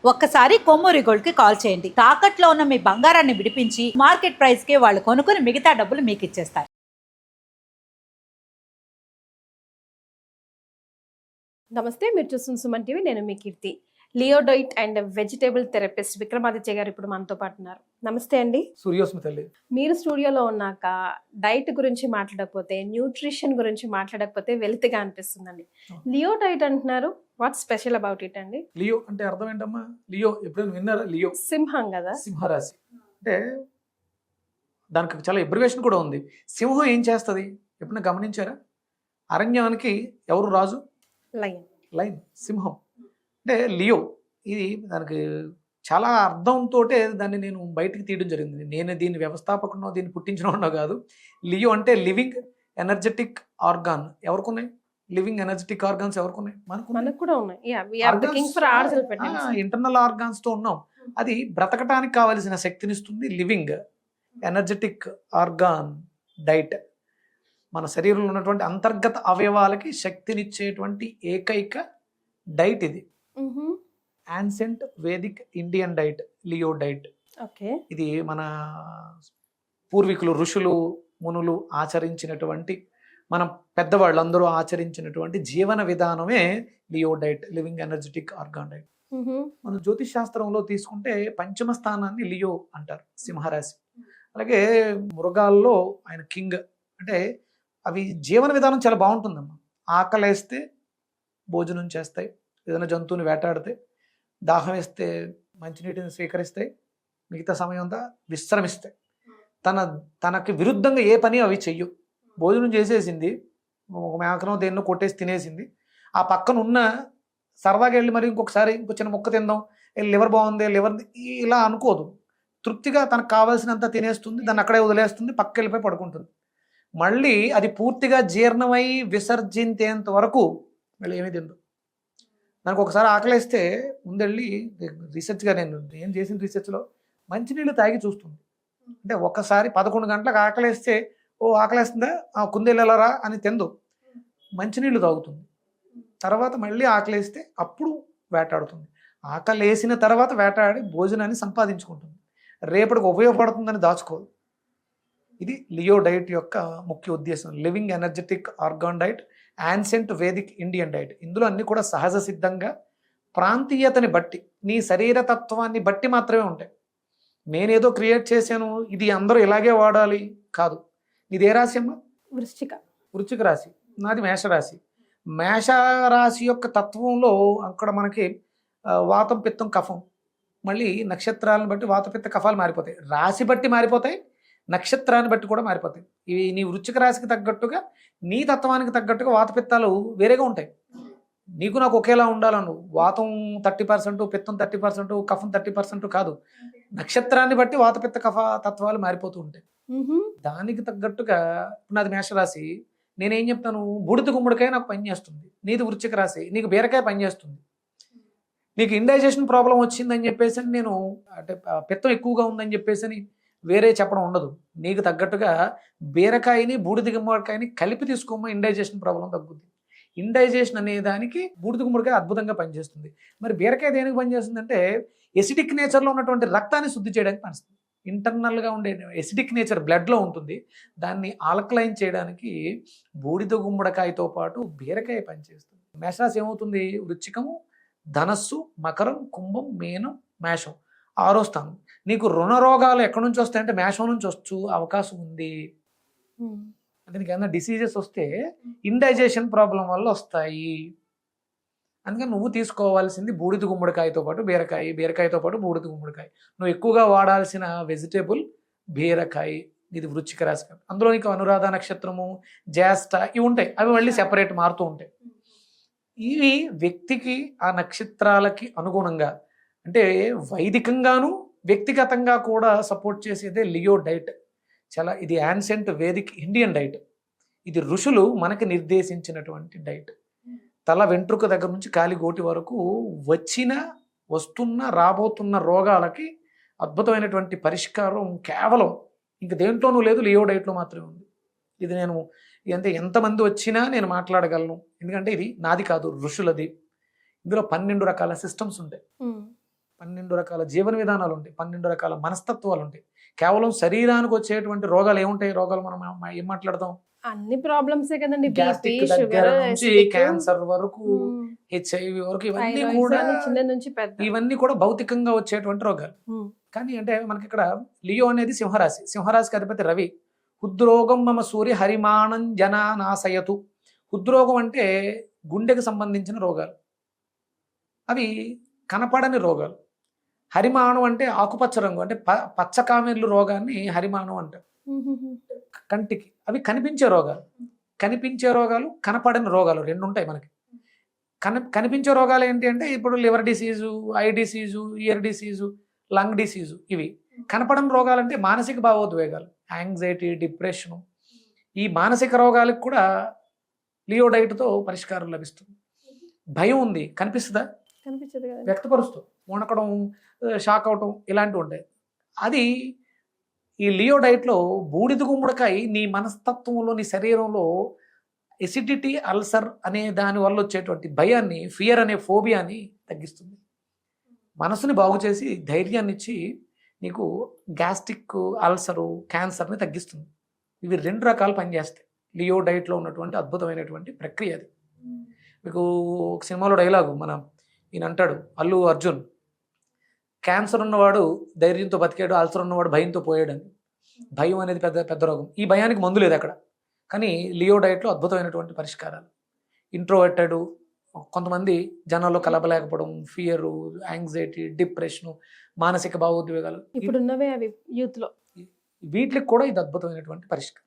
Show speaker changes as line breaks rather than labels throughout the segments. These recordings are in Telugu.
ఒక్కసారి కొమ్మూరి గోల్డ్ కి కాల్ చేయండి. తాకట్లో ఉన్న మీ బంగారాన్ని విడిపించి మార్కెట్ ప్రైస్ కి వాళ్ళు కొనుక్కుని మిగతా డబ్బులు మీకు ఇచ్చేస్తారు.
నమస్తే, మీరు చూస్తున్న సుమన్ టీవీ. నేను మీ కీర్తి. లియోడైట్ అండ్ వెజిటేబుల్ థెరపిస్ట్ విక్రమాదిత్య గారు ఇప్పుడు మనతో పాటు ఉన్నారు. నమస్తే అండి.
సూర్యోస్మి తల్లి.
మీరు స్టూడియోలో ఉన్నాక డైట్ గురించి మాట్లాడకపోతే, న్యూట్రిషన్ గురించి మాట్లాడకపోతే వెలితిగా అనిపిస్తుందండి. లియోడైట్ అంటున్నారు, వాట్ స్పెషల్ అబౌట్ ఇట్ అండి?
లియో అంటే అర్థం ఏంటమ్మా? లియో ఎప్పుడైనా విన్నారా? లియో
సింహం కదా,
సింహరాశి. అంటే దానికి చాలా ఎబ్రివేషన్ కూడా ఉంది. సింహం ఏం చేస్తుంది ఎప్పుడైనా గమనించారా? అరణ్యానికి ఎవరు రాజు?
లయన్.
లైన్. సింహం అంటే లియో. ఇది దానికి చాలా అర్థంతో దాన్ని నేను బయటికి తీయడం జరిగింది. నేను దీన్ని వ్యవస్థాపకునో దీన్ని పుట్టించినో కాదు. లియో అంటే లివింగ్ ఎనర్జెటిక్ ఆర్గాన్. ఎవరికున్నాయి లివింగ్ ఎనర్జెటిక్ ఆర్గాన్స్? ఎవరికున్నాయి?
మనకు కూడా ఉన్నాయి.
ఇంటర్నల్ ఆర్గాన్స్ తో ఉన్నాం. అది బ్రతకటానికి కావలసిన శక్తినిస్తుంది లివింగ్ ఎనర్జెటిక్ ఆర్గాన్ డైట్. మన శరీరంలో ఉన్నటువంటి అంతర్గత అవయవాలకి శక్తినిచ్చేటువంటి ఏకైక డైట్ ఇది. Ancient Vedic Indian diet, Leo diet. ఇది మన పూర్వీకులు, ఋషులు, మునులు ఆచరించినటువంటి, మన పెద్దవాళ్ళందరూ ఆచరించినటువంటి జీవన విధానమే Leo diet, living energetic organ diet. మన జ్యోతిష్ శాస్త్రంలో తీసుకుంటే పంచమ స్థానాన్ని లియో అంటారు, సింహరాశి. అలాగే మృగాల్లో ఆయన కింగ్. అంటే అవి జీవన విధానం చాలా బాగుంటుందమ్మా. ఆకలేస్తే భోజనం చేస్తాయి, ఏదైనా జంతువుని వేటాడితే, దాహం వేస్తే మంచినీటిని స్వీకరిస్తాయి, మిగతా సమయం అంతా విశ్రమిస్తాయి. తనకి విరుద్ధంగా ఏ పని అవి చెయ్యవు. భోజనం చేసేసింది, ఒక మేకనో దేన్నో కొట్టేసి తినేసింది, ఆ పక్కన ఉన్న సరదాగా వెళ్ళి మరి ఇంకొకసారి ఇంకో చిన్న మొక్క తిందాం, లివర్ బాగుంది, లివర్ ఇలా అనుకోదు. తృప్తిగా తనకు కావాల్సినంత తినేస్తుంది, దాన్ని అక్కడే వదిలేస్తుంది, పక్క వెళ్ళిపోయి పడుకుంటుంది. మళ్ళీ అది పూర్తిగా జీర్ణమై విసర్జించేంత వరకు మళ్ళీ ఏమీ తిందు. నాకు ఒకసారి ఆకలేస్తే ముందెళ్ళి రీసెర్చ్గా నేను ఏం చేసిన రీసెర్చ్లో మంచినీళ్ళు తాగి చూస్తుంది. అంటే ఒకసారి 11 గంటలకు ఆకలేస్తే, ఓ ఆకలేస్తుందా, కుందేళ్ళరా అని తిందు, మంచినీళ్ళు తాగుతుంది. తర్వాత మళ్ళీ ఆకలేస్తే అప్పుడు వేటాడుతుంది. ఆకలేసిన తర్వాత వేటాడి భోజనాన్ని సంపాదించుకుంటుంది. రేపటికి ఉపయోగపడుతుందని దాచుకోదు. ఇది లియో డైట్ యొక్క ముఖ్య ఉద్దేశం. Living energetic organ diet, ancient Vedic Indian diet. ఇందులో అన్ని కూడా సహజ సిద్ధంగా ప్రాంతీయతని బట్టి, నీ శరీర తత్వాన్ని బట్టి మాత్రమే ఉంటాయి. నేనేదో క్రియేట్ చేశాను, ఇది అందరూ ఇలాగే వాడాలి కాదు. నీదే రాశి అమ్మా? వృశ్చిక రాశి. నాది మేషరాశి. మేషరాశి యొక్క తత్వంలో అక్కడ మనకి వాతం, పిత్తం, కఫం. మళ్ళీ నక్షత్రాలను బట్టి వాత, పిత్త, కఫాలు మారిపోతాయి. రాశి బట్టి మారిపోతాయి, నక్షత్రాన్ని బట్టి కూడా మారిపోతాయి. ఇవి నీ వృశ్చిక రాశికి తగ్గట్టుగా, నీ తత్వానికి తగ్గట్టుగా వాతపిత్తాలు వేరేగా ఉంటాయి. నీకు నాకు ఒకేలా ఉండాలను. వాతం 30%, పిత్తం 30%, కఫం 30% కాదు. నక్షత్రాన్ని బట్టి వాతపిత్త కఫ తత్వాలు మారిపోతూ ఉంటాయి. దానికి తగ్గట్టుగా నాది మేషరాశి. నేనేం చెప్తాను, బూడిద గుమ్మడికాయ నాకు పనిచేస్తుంది. నీది వృశ్చిక రాశి, నీకు బీరకాయ పనిచేస్తుంది. నీకు ఇండైజెషన్ ప్రాబ్లం వచ్చిందని చెప్పేసి నేను, అంటే పిత్తం ఎక్కువగా ఉందని చెప్పేసి వేరే చెప్పడం ఉండదు. నీకు తగ్గట్టుగా బీరకాయని బూడిద గుమ్మడికాయని కలిపి తీసుకోమా, ఇండైజెషన్ ప్రాబ్లం తగ్గుద్ది. ఇండైజెషన్ అనే దానికి బూడిద గుమ్మడికాయ అద్భుతంగా పనిచేస్తుంది. మరి బీరకాయ దేనికి పనిచేస్తుంది అంటే, ఎసిడిక్ నేచర్లో ఉన్నటువంటి రక్తాన్ని శుద్ధి చేయడానికి పనిస్తుంది. ఇంటర్నల్గా ఉండే ఎసిడిక్ నేచర్ బ్లడ్లో ఉంటుంది, దాన్ని ఆల్కలైన్ చేయడానికి బూడిద గుమ్మడికాయతో పాటు బీరకాయ పనిచేస్తుంది. మేషరాశి ఏమవుతుంది? వృశ్చికము, ధనస్సు, మకరం, కుంభం, మీనం, మేషం 6వ స్థానం. నీకు రుణ రోగాలు ఎక్కడి నుంచి వస్తాయంటే మేషం నుంచి వచ్చు అవకాశం ఉంది. అంటే నీకు ఏమైనా డిసీజెస్ వస్తే ఇండైజెషన్ ప్రాబ్లం వల్ల వస్తాయి. అందుకని నువ్వు తీసుకోవాల్సింది బూడిద గుమ్మడికాయతో పాటు బీరకాయ, బీరకాయతో పాటు బూడిద గుమ్మడికాయ. నువ్వు ఎక్కువగా వాడాల్సిన వెజిటేబుల్ బీరకాయ. ఇది వృశ్చిక రాశి. అందులో నీకు అనురాధ నక్షత్రము, జ్యేష్ఠ ఇవి ఉంటాయి, అవి మళ్ళీ సెపరేట్ మారుతూ ఉంటాయి. ఇవి వ్యక్తికి ఆ నక్షత్రాలకి అనుగుణంగా, అంటే వైదికంగాను వ్యక్తిగతంగా కూడా సపోర్ట్ చేసేదే లియో డైట్. ఇది యాన్సెంట్ వేదిక్ ఇండియన్ డైట్. ఇది ఋషులు మనకి నిర్దేశించినటువంటి డైట్. తల వెంట్రుక దగ్గర నుంచి కాలిగోటి వరకు వస్తున్న రాబోతున్న రోగాలకి అద్భుతమైనటువంటి పరిష్కారం కేవలం ఇంక దేంట్లోనూ లేదు, లియో డైట్లో మాత్రమే ఉంది. ఇది నేను అంటే ఎంతమంది వచ్చినా నేను మాట్లాడగలను, ఎందుకంటే ఇది నాది కాదు, ఋషులది. ఇందులో 12 రకాల సిస్టమ్స్ ఉంటాయి. 12 రకాల జీవన విధానాలు ఉంటాయి, 12 రకాల మనస్తత్వాలు ఉంటాయి. కేవలం శరీరానికి వచ్చేటువంటి రోగాలు ఏముంటాయి? రోగాలు మనం ఏం మాట్లాడతాం?
అన్ని ప్రాబ్లమ్సే కదండి, బీపీ,
గ్యాస్ట్రిక్ దగ్గర
షుగర్,
నుంచి క్యాన్సర్ వరకు, హెచ్ఐవి వరకు, ఇవన్నీ కూడా
చిన్న నుంచి పెద్ద.
ఇవన్నీ కూడా భౌతికంగా వచ్చేటువంటి రోగాలు. కానీ అంటే మనకి ఇక్కడ లియో అనేది సింహరాశి, సింహరాశికి అధిపతి రవి. హృద్రోగం మమ సూర్య హరిమాణం జనానాశయతు. హృద్రోగం అంటే గుండెకి సంబంధించిన రోగాలు, అవి కనపడని రోగాలు. హరిమాణం అంటే ఆకుపచ్చ రంగు, అంటే పచ్చకామెర్లు రోగాన్ని హరిమాణం అంటారు. కంటికి అవి కనిపించే రోగాలు. కనిపించే రోగాలు, కనపడని రోగాలు రెండు ఉంటాయి మనకి. కనిపించే రోగాలు ఏంటి అంటే ఇప్పుడు liver disease, I disease, year disease, lung disease. ఇవి కనపడని రోగాలు అంటే మానసిక భావోద్వేగాలు, యాంగ్జైటీ, డిప్రెషను. ఈ మానసిక రోగాలకు కూడా లియో డైట్తో పరిష్కారం లభిస్తుంది. భయం ఉంది, కనిపిస్తుందా?
కనిపించదు కదా,
వ్యక్తపరుస్తూ వణకడం, షాక్ అవటం, ఇలాంటివి ఉంటాయి. అది ఈ లియో డైట్లో బూడిద గుమ్మడికాయ నీ మనస్తత్వంలో, నీ శరీరంలో ఎసిడిటీ, అల్సర్ అనే దాని వల్ల వచ్చేటువంటి భయాన్ని, ఫియర్ అనే ఫోబియాని తగ్గిస్తుంది. మనసుని బాగు చేసి ధైర్యాన్ని ఇచ్చి నీకు గ్యాస్ట్రిక్, అల్సరు, క్యాన్సర్ని తగ్గిస్తుంది. ఇవి 2 రకాలు పనిచేస్తాయి లియో డైట్లో ఉన్నటువంటి అద్భుతమైనటువంటి ప్రక్రియ. అది మీకు ఒక సినిమాలో డైలాగు ఈయన అంటాడు, అల్లు అర్జున్, క్యాన్సర్ ఉన్నవాడు ధైర్యంతో బతికాడు, అల్సర్ ఉన్నవాడు భయంతో పోయాడని. భయం అనేది పెద్ద పెద్ద రోగం. ఈ భయానికి మందు లేదు అక్కడ. కానీ లియో డైట్లో అద్భుతమైనటువంటి పరిష్కారాలు. ఇంట్రోవర్టెడ్, కొంతమంది జనాల్లో కలపలేకపోవడం, ఫియరు, యాంగ్జైటీ, డిప్రెషను, మానసిక భావోద్వేగాలు,
ఇప్పుడున్నవే అవి యూత్ లో,
వీటికి కూడా ఇది అద్భుతమైనటువంటి పరిష్కారం.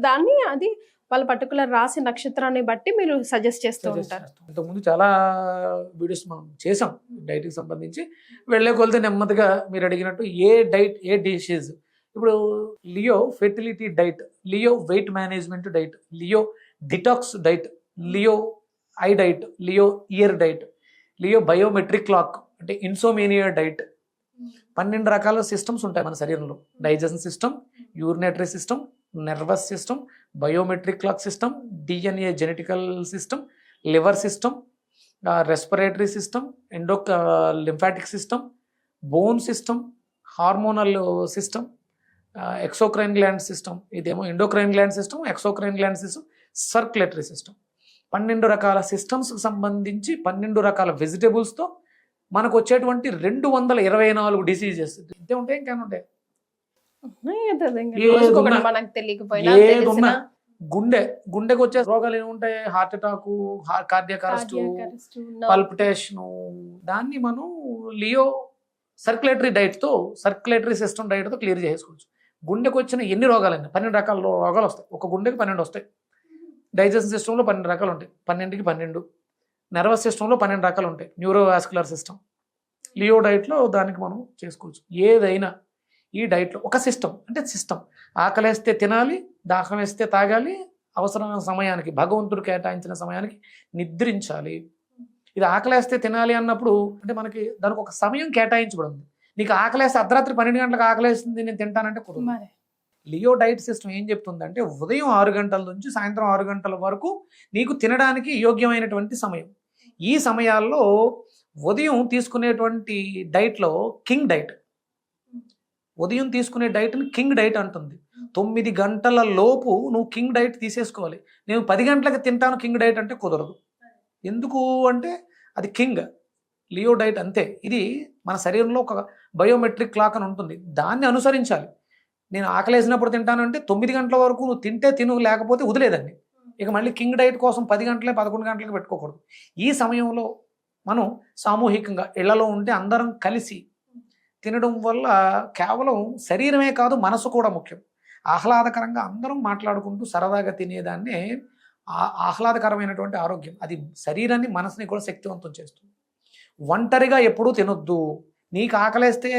దాన్ని అది వాళ్ళ పర్టికులర్ రాశి నక్షత్రాన్ని బట్టి మీరు సజెస్ట్ చేస్తూ ఉంటారు.
ఇంతకుముందు చాలా వీడియోస్ మనం చేసాం డైట్కి సంబంధించి. వెళ్ళే కొలితే నెమ్మదిగా మీరు అడిగినట్టు ఏ డైట్, ఏ డిషెస్. ఇప్పుడు Leo fertility diet, Leo weight management diet, Leo detox diet, Leo eye diet, Leo ear diet, Leo biometric clock అంటే ఇన్సోమేనియా డైట్. 12 రకాల సిస్టమ్స్ ఉంటాయి మన శరీరంలో. Digestion system, urinary system, nervous system, biometric clock system, DNA genetical system, liver system, respiratory system, lymphatic system, bone system, hormonal system, exocrine gland system. ఇదేమో endocrine gland system, exocrine gland system, circulatory system. 12 రకాల సిస్టమ్స్కి సంబంధించి 12 రకాల వెజిటేబుల్స్తో మనకు వచ్చేటువంటి 224 డిసీజెస్ ఇంతే ఉంటాయి. ఇంకేమైనా ఉంటాయి?
మనకు తెలియకపోయినా
ఏదున్నా గుండెకి వచ్చే రోగాలు ఏముంటాయి? Heart attack, cardiac arrest, palpitation. దాన్ని మనం లియో సర్క్యులేటరీ డైట్తో, సర్క్యులేటరీ సిస్టమ్ డైట్తో క్లియర్ చేసుకోవచ్చు. గుండెకి వచ్చిన ఎన్ని రోగాలైనా 12 రకాల రోగాలు వస్తాయి. ఒక గుండెకి 12 వస్తాయి. డైజెషన్ సిస్టంలో 12 రకాలు ఉంటాయి, 12కి 12. నర్వస్ సిస్టంలో 12 రకాలు ఉంటాయి, న్యూరోవాస్కులర్ సిస్టమ్. లియో డైట్లో దానికి మనం చేసుకోవచ్చు. ఏదైనా ఈ డైట్లో ఒక సిస్టమ్, అంటే సిస్టమ్. ఆకలేస్తే తినాలి, దాహం వేస్తే తాగాలి, అవసరమైన సమయానికి, భగవంతుడు కేటాయించిన సమయానికి నిద్రించాలి. ఇది ఆకలేస్తే తినాలి అన్నప్పుడు అంటే మనకి దానికి ఒక సమయం కేటాయించబడింది. నీకు ఆకలేస్తే అర్ధరాత్రి 12 గంటలకు ఆకలేస్తుంది నేను తింటానంటే కుదరదు. లియో డైట్ సిస్టమ్ ఏం చెప్తుందంటే ఉదయం 6 గంటల నుంచి సాయంత్రం 6 గంటల వరకు నీకు తినడానికి యోగ్యమైనటువంటి సమయం. ఈ సమయాల్లో ఉదయం తీసుకునేటువంటి డైట్లో కింగ్ డైట్, ఉదయం తీసుకునే డైట్ని కింగ్ డైట్ అంటుంది. 9 గంటల లోపు నువ్వు కింగ్ డైట్ తీసేసుకోవాలి. నేను 10 గంటలకు తింటాను కింగ్ డైట్ అంటే కుదరదు. ఎందుకు అంటే అది కింగ్ లియో డైట్ అంతే. ఇది మన శరీరంలో ఒక బయోమెట్రిక్ క్లాక్ అని ఉంటుంది, దాన్ని అనుసరించాలి. నేను ఆకలేసినప్పుడు తింటాను అంటే 9 గంటల వరకు నువ్వు తింటే తిను, లేకపోతే వదిలేదండి. ఇక మళ్ళీ కింగ్ డైట్ కోసం 10 గంటలే 11 గంటలకు పెట్టుకోకూడదు. ఈ సమయంలో మనం సామూహికంగా ఇళ్లలో ఉంటే అందరం కలిసి తినడం వల్ల కేవలం శరీరమే కాదు మనసు కూడా ముఖ్యం. ఆహ్లాదకరంగా అందరం మాట్లాడుకుంటూ సరదాగా తినేదాన్నే ఆహ్లాదకరమైనటువంటి ఆరోగ్యం. అది శరీరాన్ని, మనసుని కూడా శక్తివంతం చేస్తుంది. ఒంటరిగా ఎప్పుడూ తినొద్దు. నీకు ఆకలేస్తే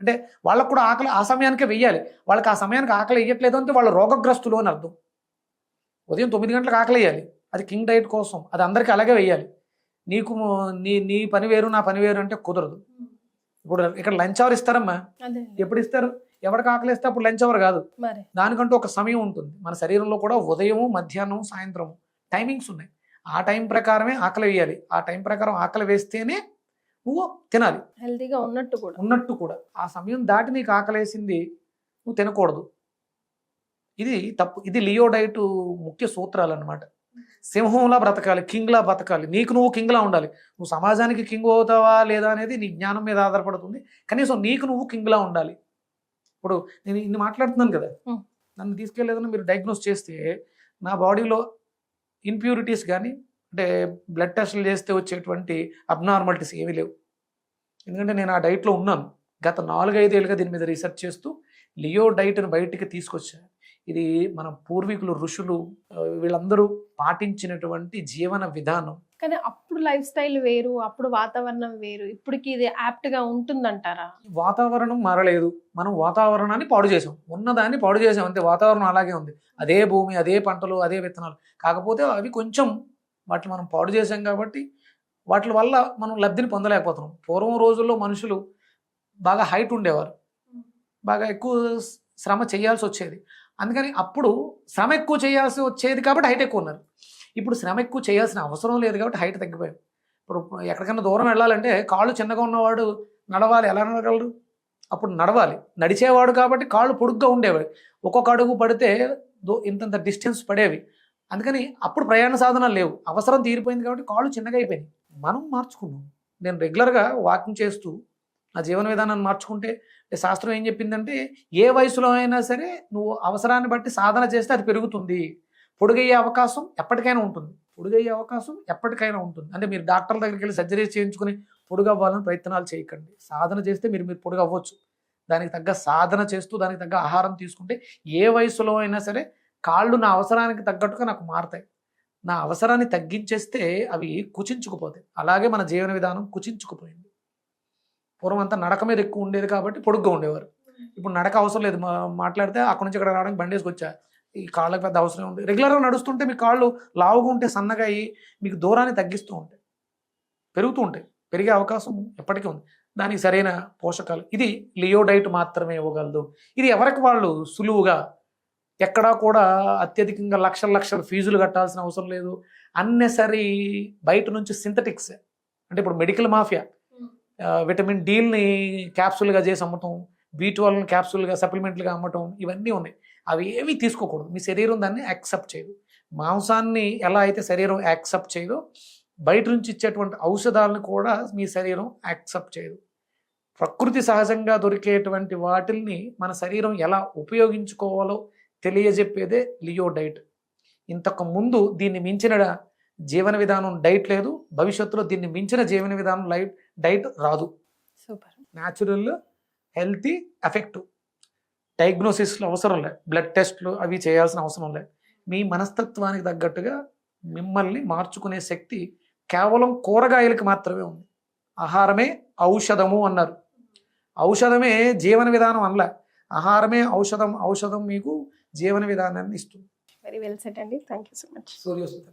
అంటే వాళ్ళకు కూడా ఆకలి ఆ సమయానికే వెయ్యాలి. వాళ్ళకి ఆ సమయానికి ఆకలి వేయట్లేదు అంటే వాళ్ళు రోగగ్రస్తులు అని అర్థం. ఉదయం 9 గంటలకు ఆకలి వేయాలి, అది కింగ్ డైట్ కోసం. అది అందరికీ అలాగే వెయ్యాలి. నీకు నీ పని వేరు, నా పని వేరు అంటే కుదరదు. ఇప్పుడు ఇక్కడ లంచ్ అవర్ ఇస్తారమ్మా, ఎప్పుడు ఇస్తారు? ఎవరికి ఆకలి వేస్తే అప్పుడు లంచ్ అవర్ కాదు, దానికంటూ ఒక సమయం ఉంటుంది. మన శరీరంలో కూడా ఉదయము, మధ్యాహ్నం, సాయంత్రం టైమింగ్స్ ఉన్నాయి. ఆ టైం ప్రకారమే ఆకలి వేయాలి. ఆ టైం ప్రకారం ఆకలి వేస్తేనే నువ్వు తినాలి
హెల్తీగా ఉన్నట్టు కూడా.
ఉన్నట్టు కూడా. ఆ సమయం దాటి నీకు ఆకలేసింది, నువ్వు తినకూడదు. ఇది తప్పు. ఇది లియో డైట్ ముఖ్య సూత్రాలు అన్నమాట. సింహంలా బ్రతకాలి, కింగ్లా బ్రతకాలి, నీకు నువ్వు కింగ్లా ఉండాలి. నువ్వు సమాజానికి కింగ్ అవుతావా లేదా అనేది నీ జ్ఞానం మీద ఆధారపడుతుంది. కనీసం నీకు నువ్వు కింగ్లా ఉండాలి. ఇప్పుడు నేను ఇన్ని మాట్లాడుతున్నాను కదా, నన్ను తీసుకెళ్ళేదని మీరు డయాగ్నోస్ చేస్తే నా బాడీలో ఇంప్యూరిటీస్ కానీ, అంటే బ్లడ్ టెస్టులు చేస్తే వచ్చేటువంటి అబ్నార్మాలిటీస్ ఏమీ లేవు. ఎందుకంటే నేను ఆ డైట్లో ఉన్నాను. గత 4-5 ఏళ్ళుగా దీని మీద రీసెర్చ్ చేస్తూ లియో డైట్ని బయటికి తీసుకొచ్చాను. ఇది మన పూర్వీకులు, ఋషులు వీళ్ళందరూ పాటించినటువంటి జీవన విధానం.
కానీ అప్పుడు లైఫ్ స్టైల్ వేరు, అప్పుడు వాతావరణం వేరు, ఇప్పటికి ఇది యాప్ట్ గా ఉంటుందంటారా?
వాతావరణం మారలేదు, మనం వాతావరణాన్ని పాడు చేసాం, ఉన్నదాన్ని పాడు చేసాం అంతే. వాతావరణం అలాగే ఉంది, అదే భూమి, అదే పంటలు, అదే విత్తనాలు. కాకపోతే అవి కొంచెం వాటిని మనం పాడు చేసాం కాబట్టి వాటి వల్ల మనం లబ్ధిని పొందలేకపోతున్నాం. పూర్వం రోజుల్లో మనుషులు బాగా హైట్ ఉండేవారు, బాగా ఎక్కువ శ్రమ చేయాల్సి వచ్చేది. అందుకని అప్పుడు శ్రమ ఎక్కువ చేయాల్సి వచ్చేది కాబట్టి హైట్ ఎక్కువ ఉన్నారు. ఇప్పుడు శ్రమ ఎక్కువ చేయాల్సిన అవసరం లేదు కాబట్టి హైట్ తగ్గిపోయారు. ఇప్పుడు ఎక్కడికైనా దూరం వెళ్ళాలంటే కాళ్ళు చిన్నగా ఉన్నవాడు నడవాలి, ఎలా నడగలరు? అప్పుడు నడవాలి, నడిచేవాడు కాబట్టి కాళ్ళు పొడుగ్గా ఉండేవి, ఒక్కొక్క అడుగు పడితే ఇంతంత డిస్టెన్స్ పడేవి. అందుకని అప్పుడు ప్రయాణ సాధనాలు లేవు, అవసరం తీరిపోయింది కాబట్టి కాళ్ళు చిన్నగా అయిపోయినాయి. మనం మార్చుకున్నాం. నేను రెగ్యులర్గా వాకింగ్ చేస్తూ నా జీవన విధానాన్ని మార్చుకుంటే, శాస్త్రం ఏం చెప్పిందంటే ఏ వయసులో అయినా సరే నువ్వు అవసరాన్ని బట్టి సాధన చేస్తే అది పెరుగుతుంది. పొడుగయ్యే అవకాశం ఎప్పటికైనా ఉంటుంది, పొడుగయ్యే అవకాశం ఎప్పటికైనా ఉంటుంది. అంటే మీరు డాక్టర్ల దగ్గరికి వెళ్ళి సర్జరీ చేయించుకుని పొడుగు అవ్వాలని ప్రయత్నాలు చేయకండి. సాధన చేస్తే మీరు పొడుగు అవ్వచ్చు. దానికి తగ్గ సాధన చేస్తూ దానికి తగ్గ ఆహారం తీసుకుంటే ఏ వయసులో అయినా సరే కాళ్ళు నా అవసరానికి తగ్గట్టుగా నాకు మారుతాయి. నా అవసరాన్ని తగ్గించేస్తే అవి కుచించుకుపోతాయి. అలాగే మన జీవన విధానం కుచించుకుపోయింది. పూర్వం అంతా నడక మీద ఎక్కువ ఉండేది కాబట్టి పొడుగ్గా ఉండేవారు. ఇప్పుడు నడక అవసరం లేదు, మాట్లాడితే అక్కడి నుంచి ఇక్కడ రావడానికి బండి వేసుకొచ్చా, ఈ కాళ్ళకి పెద్ద అవసరం ఉంది. రెగ్యులర్గా నడుస్తుంటే మీ కాళ్ళు లావుగా ఉంటే సన్నగా అయ్యి మీకు దూరాన్ని తగ్గిస్తూ ఉంటాయి, పెరుగుతూ ఉంటాయి. పెరిగే అవకాశం ఎప్పటికీ ఉంది. దానికి సరైన పోషకాలు ఇది లియో డైట్ మాత్రమే ఇవ్వగలదు. ఇది ఎవరికి వాళ్ళు సులువుగా, ఎక్కడా కూడా అత్యధికంగా లక్షల ఫీజులు కట్టాల్సిన అవసరం లేదు. అన్నెసరీ బయట నుంచి సింథటిక్స్, అంటే ఇప్పుడు మెడికల్ మాఫియా విటమిన్ డీని క్యాప్సూల్గా చేసి అమ్మటం, B12 క్యాప్సూల్గా సప్లిమెంట్లుగా అమ్మటం, ఇవన్నీ ఉన్నాయి. అవి ఏమీ తీసుకోకూడదు. మీ శరీరం దాన్ని యాక్సెప్ట్ చేయదు. మాంసాన్ని ఎలా అయితే శరీరం యాక్సెప్ట్ చేయదో, బయట నుంచి ఇచ్చేటువంటి ఔషధాలను కూడా మీ శరీరం యాక్సెప్ట్ చేయదు. ప్రకృతి సహజంగా దొరికేటువంటి వాటిల్ని మన శరీరం ఎలా ఉపయోగించుకోవాలో తెలియజెప్పేదే లియో డైట్. ఇంతకు ముందు దీన్ని మించిన జీవన విధానం డైట్ లేదు, భవిష్యత్తులో దీన్ని మించిన జీవన విధానం డైట్ రాదు.
సూపర్.
Natural, healthy, effective. డయాగ్నోసిస్లు అవసరం లేదు, బ్లడ్ టెస్ట్లు అవి చేయాల్సిన అవసరం లేదు. మీ మనస్తత్వానికి తగ్గట్టుగా మిమ్మల్ని మార్చుకునే శక్తి కేవలం కూరగాయలకి మాత్రమే ఉంది. ఆహారమే ఔషధము అన్నారు. ఔషధమే జీవన విధానం అనలే, ఆహారమే ఔషధం. ఔషధం మీకు జీవన విధానాన్ని ఇస్తుంది.
వెరీ వెల్ సెట్ అండి. Thank you so much.
సూర్యోస్మిత.